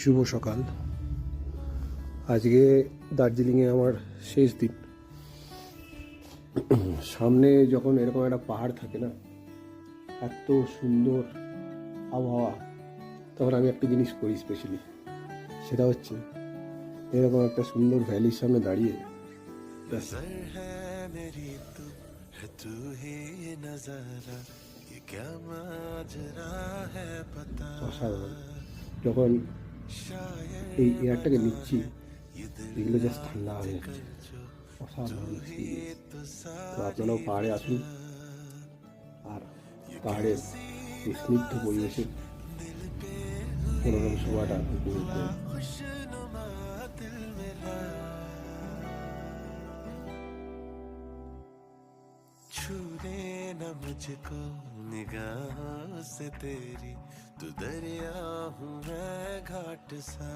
শুভ সকাল। আজকে দার্জিলিংয়ে আমার শেষ দিন। সামনে যখন এরকম একটা পাহাড় থাকে না, এত সুন্দর আবহাওয়া, তখন আমি একটা জিনিস করি স্পেশালি। সেটা হচ্ছে এরকম একটা সুন্দর ভ্যালির সামনে দাঁড়িয়ে ব্যাস অসাধারণ। যখন এই এয়ারটাকে নিচ্ছি, এগুলো জাস্ট ঠান্ডা হয়ে যাচ্ছে, অসাধারণ এক্সপিরিয়েন্স। তো আপনারাও পাহাড়ে আসুন আর পাহাড়ের এই স্নিগ্ধ পরিবেশে মনোরম শোভাটা উপভোগ করুন। छूने न मुझको निगाहों से तेरी, तू दरिया हूँ मैं घाट सा।